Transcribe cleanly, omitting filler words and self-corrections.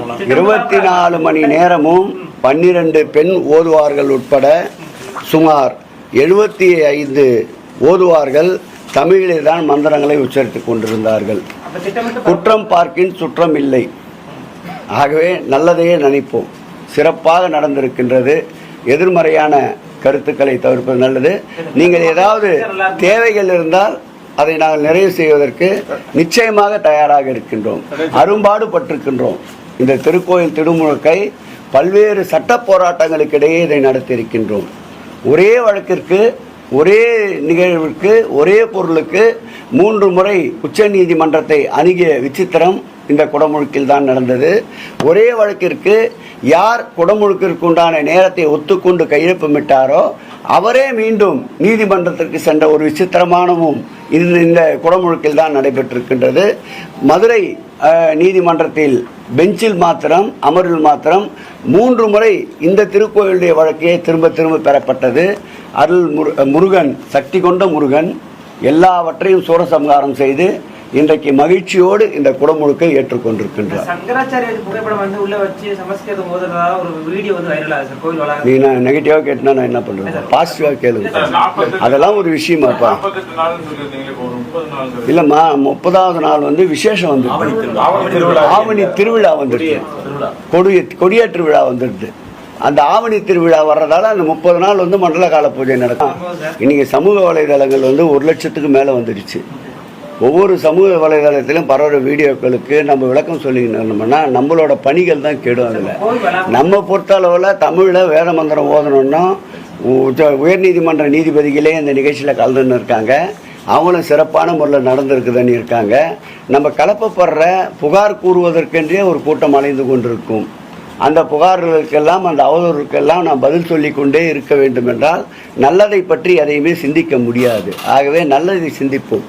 24 மணி நேரமும் 12 பெண் ஓதுவார்கள் உட்பட சுமார் 75 ஓதுவார்கள் தமிழிலே தான் மந்திரங்களை உச்சரித்துக் கொண்டிருந்தார்கள். குற்றம் பார்க்கின் சுற்றம் இல்லை. ஆகவே நல்லதையே நினைப்போம். சிறப்பாக நடந்திருக்கின்றது. எதிர்மறையான கருத்துக்களை தவிர்ப்பது நல்லது. நீங்கள் ஏதாவது தேவைகள் இருந்தால் அதை நாங்கள் நிறைவு செய்வதற்கு நிச்சயமாக தயாராக இருக்கின்றோம். அரும்பாடுபட்டிருக்கின்றோம். இந்த திருக்கோயில் திருமுழுக்கை பல்வேறு சட்ட போராட்டங்களுக்கு இடையே இதை நடத்தியிருக்கின்றோம். ஒரே வழக்கிற்கு, ஒரே நிகழ்விற்கு, ஒரே பொருளுக்கு 3 முறை உச்ச நீதிமன்றத்தை அணுகிய விசித்திரம் இந்த குடமுழுக்கில் தான் நடந்தது. ஒரே வழக்கிற்கு யார் குடமுழுக்கிற்கு உண்டான நேரத்தை ஒத்துக்கொண்டு கையெழுப்பமிட்டாரோ அவரே மீண்டும் நீதிமன்றத்திற்கு சென்ற ஒரு விசித்திரமானவும் இந்த குடமுழுக்கில் தான் நடைபெற்றிருக்கின்றது. மதுரை நீதிமன்றத்தில் பெஞ்சில் மாத்திரம், அமர்வில் மாத்திரம் 3 முறை இந்த திருக்கோயிலுடைய வழக்கே திரும்ப திரும்ப பெறப்பட்டது. அருள் முருகன், சக்தி கொண்ட முருகன் எல்லாவற்றையும் சூரசம்ஹாரம் செய்து இன்றைக்கு மகிழ்ச்சியோடு இந்த குடமுழுக்கை ஏற்றுக்கொண்டிருக்கின்றார். நீ நான் நெகட்டிவா கேட்டா நான் என்ன பண்றேன்? பாசிட்டிவா கேளுங்க. அதெல்லாம் ஒரு விஷயமாப்பா. இல்லம்மா, 30வது நாள் விசேஷம் வந்துடுது. ஆவணி திருவிழா வந்துடுது. கொடியேற்று விழா வந்துடுது. அந்த ஆவணி திருவிழா வர்றதால அந்த 30 நாள் மண்டல கால பூஜை நடக்கும். இன்னைக்கு சமூக வலைதளங்கள் 1 லட்சத்துக்கு மேல வந்துடுச்சு. ஒவ்வொரு சமூக வலைதளத்திலும் பரவுற வீடியோக்களுக்கு நம்ம விளக்கம் சொல்லிக்கணும்னா நம்மளோட பணிகள் தான் கெடும். அதில் நம்ம பொறுத்தளவில் தமிழில் வேத மந்திரம் ஓதணும்னா உயர்நீதிமன்ற நீதிபதிகளே இந்த நிகழ்ச்சியில் கலந்துன்னு இருக்காங்க. அவங்களும் சிறப்பான முறையில் நடந்திருக்குதுன்னு இருக்காங்க. நம்ம கலப்பப்படுற புகார் கூறுவதற்கென்றே ஒரு கூட்டம் அலைந்து கொண்டிருக்கும். அந்த புகார்களுக்கெல்லாம், அந்த அவதூறுக்கெல்லாம் நாம் பதில் சொல்லி கொண்டே இருக்க வேண்டும் என்றால் நல்லதை பற்றி எதையுமே சிந்திக்க முடியாது. ஆகவே நல்லதை சிந்திப்போம்.